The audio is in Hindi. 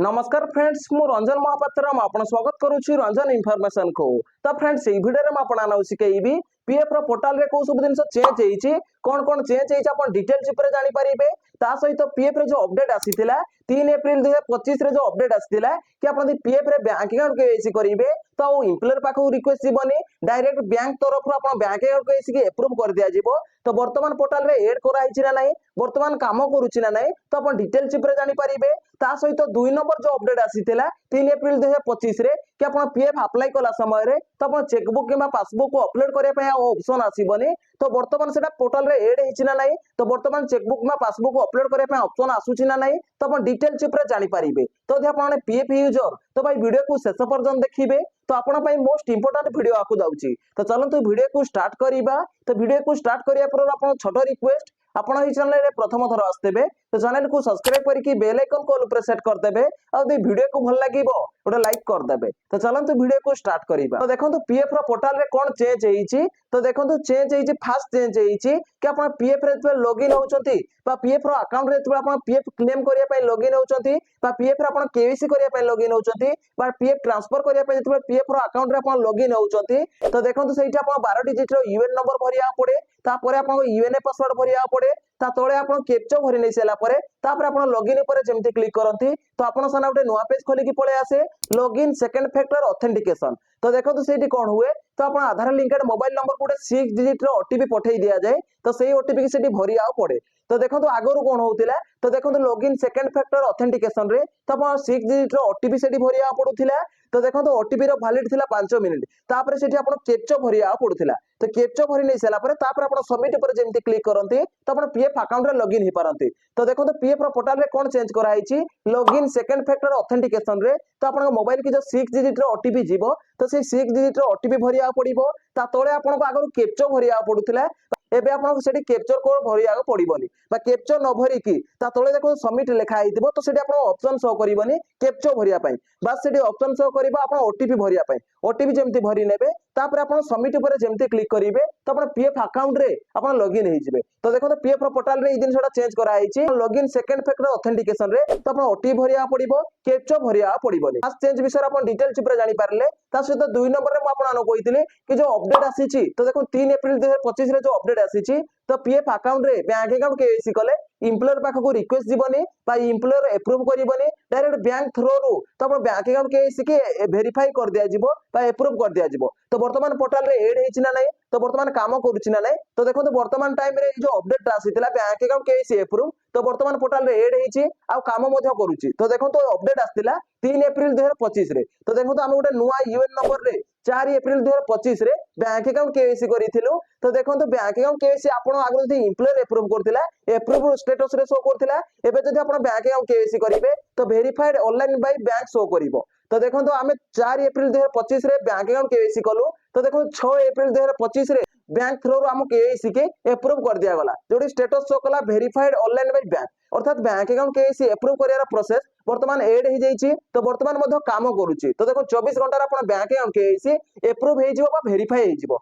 नमस्कार फ्रेंड्स मु रंजन महापात्र आपण स्वागत करुछि रंजन इन्फॉर्मेशन को। तो फ्रेंड्स ए वीडियो में आपण आउ सिकेइबी पीएफ रो पोर्टल रे को सब दिन चेंज हेछि कोन कोन चेंज हेछि आपण डिटेल्स ऊपर जानि परिबे। ता सहित पीएफ रे जो अपडेट आसीथिला 3 अप्रैल 2025 रे जो अपडेट आसीथिला कि आपण पीएफ रे बैंक अकाउंट केसी करिवे तो एम्प्लॉयर पाखो रिक्वेस्ट जीवनी डायरेक्ट बैंक तरफ रो आपण बैंक अकाउंट केसी के अप्रूव कर दिया जिवो। तो वर्तमान पोर्टल रे ऐड करा हिछि ना नाही वर्तमान काम करूछि ना नाही तो आपण डिटेल्स ऊपर जानि परिबे। ता सहित 2 नंबर जो अपडेट आसीथिला 3 अप्रैल 2025 रे कि आपण पीएफ अप्लाई कला समय रे तो आपण चेकबुक किबा पासबुक को अपलोड करे पय ऑप्शन आसीबनी। तो वर्तमान सेटा पोर्टल रे ऐड हिछि ना नाही तो वर्तमान चेकबुक मा पासबुक को अपलोड करे पय ऑप्शन आसुछि ना नाही तो आपण डिटेल्स ऊपर जानि परिबे। तो यदि आपण पीएफ यूजर तो भाई वीडियो को शेष पर्यंत देखिबे तो आपण पय मोस्ट इंपोर्टेंट वीडियो आकु जाउछि। तो चलंतु वीडियो को स्टार्ट करिबा। तो वीडियो को स्टार्ट करिया पर आपण छोटो रिक्वेस्ट आपण ई चैनल रे प्रथम थर आस्तेबे तो चैनल को सब्सक्राइब करके बेल आइकन को ऑल पर सेट कर देबे और दे वीडियो को भल लागिवो ओटा लाइक कर देबे। तो चलंतु वीडियो को स्टार्ट करिबा। तो देखंतु पीएफ रो पोर्टल रे कोन चेंज हेइछि तो देखंतु चेंज हेइछि फास्ट चेंज हेइछि कि आपण पीएफ रे लॉगिन होउचंती बा पीएफ रो अकाउंट रे आपण पीएफ क्लेम करिया पय लॉगिन होउचंती बा पीएफ रे आपण केवीसी करिया पय लॉगिन होउचंती बा पीएफ ट्रांसफर करिया पय जतबे पीएफ रो अकाउंट रे आपण लॉगिन होउचंती। तो देखंतु सेठी आपण 12 डिजिट रो यूएन नंबर भरिया पड़े तापर आपण यूएनए पासवर्ड भरिया पड़े ता तळे आपण कैप्चा भरि नै सेला परे तापर आपण लॉगिन ऊपर जेमति क्लिक करंती तो आपण सना उटे नुवा पेज खोली की पळे आसे लॉगिन सेकंड फैक्टर ऑथेंटिकेशन। तो देखो सेठी कोन हुए तो आपण आधार लिंकेड मोबाइल नंबर को 6 डिजिट रो ओटीपी पठै दिया जाए तो सेही ओटीपी की सेठी भरि आउ पड़े। तो देखो आगरु कोन होउतिला तो देखो लॉगिन सेकंड फैक्टर ऑथेंटिकेशन रे तो आपण 6 डिजिट रो ओटीपी सेठी भरि आउ पडुथिला। तो देखो ओटीपी रो वैलिड थिला 5 मिनिट तापर सेठी आपण कैप्चा भरि आउ पडुथिला। तो कैप्चा भरि नै सेला परे तापर आपण सबमिट ऊपर जेमति क्लिक करंती तो आपण पीएफ अकाउंट रे लॉगिन हे पारंती। तो देखो पीएफ रो पोर्टल रे कोन चेंज करा हिची लॉगिन सेकंड फैक्टर ऑथेंटिकेशन रे तो आपण मोबाइल की जो 6 डिजिट रो ओटीपी जीवो तो से 6 डिजिट रो ओटीपी भरि आउ पडिबो ता तळे आपण को आगरु कैप्चा भरि आउ पडुथिला एबे आपन सेठी कैप्चर कोड भरिया पड़िबनी बा कैप्चर न भरि की ता तळे देखो सबमिट लिखा आइतिबो तो सेठी आपन ऑप्शन शो करिवनी कैप्चर भरिया पई बस सेठी ऑप्शन शो करिबो आपन ओटीपी भरिया पई ओटीपी जेमति भरि नेबे तापर आपन सबमिट ऊपर जेमति क्लिक करिवे तो आपन पीएफ अकाउंट रे आपन लॉगिन हे जिवे। तो देखो पीएफ रो पोर्टल रे ई दिन सेटा चेंज करा आइछि लॉगिन सेकंड फैक्टर ऑथेंटिकेशन रे तो आपन ओटीपी भरिया पड़िबो कैप्चर भरिया पड़िबनी। आज चेंज विषय आपन डिटेल्स ऊपर जानि पारले ता सहित 2 नंबर रे म आपन आनो कहितले कि जो अपडेट आसीछि तो देखो 3 अप्रैल 2025 रे जो अपडेट आसीछि तो पीएफ अकाउंट रे बैंक अकाउंट केसी कले एम्प्लॉयर पाखो को रिक्वेस्ट जीवनी बा एम्प्लॉयर अप्रूव करिवनी डायरेक्ट बैंक थ्रू रो तो अपन बैंक अकाउंट केसी के वेरीफाई कर दिया जिवो बा अप्रूव कर दिया जिवो। तो वर्तमान पोर्टल रे ऐड हेछि ना नै तो वर्तमान काम करूछि ना नै तो देखो वर्तमान टाइम रे जो अपडेट आसीतिला बैंक अकाउंट केसी अप्रूव तो वर्तमान पोर्टल रे ऐड हेछि आ काम मध्ये करूछि। तो देखो अपडेट आस्तिला 3 अप्रैल 2025 रे तो देखो हम गोटे नुवा यूएन नंबर रे 4 अप्रैल 2025 रे बैंक अकाउंट केसी करिथिलु। तो देखो बैंक अकाउंट केसी आपण आगु जदी एम्प्लॉयर अप्रूव करथिला अप्रूव स्टेटस रे शो करथिला एबे जदी आपण बैंक अकाउंट केसी करिवे तो verified online by bank show करिवो। तो देखो आमे 4 अप्रैल 2025 रे बैंक अकाउंट केसी कलु तो देखो 6 अप्रैल 2025 रे बैंक थ्रू हम केसी के अप्रूव कर दिया गला जोडी स्टेटस शो कला वेरीफाइड ऑनलाइन बाय बैंक अर्थात बैंक अकाउंट केसी अप्रूव करियार प्रोसेस वर्तमान ऐड हे जाइछि। तो वर्तमान मध्य काम करूछि तो देखो 24 घंटा रे आपण बैंक अकाउंट केसी अप्रूव हे जिवो बा वेरीफाई हे जिवो।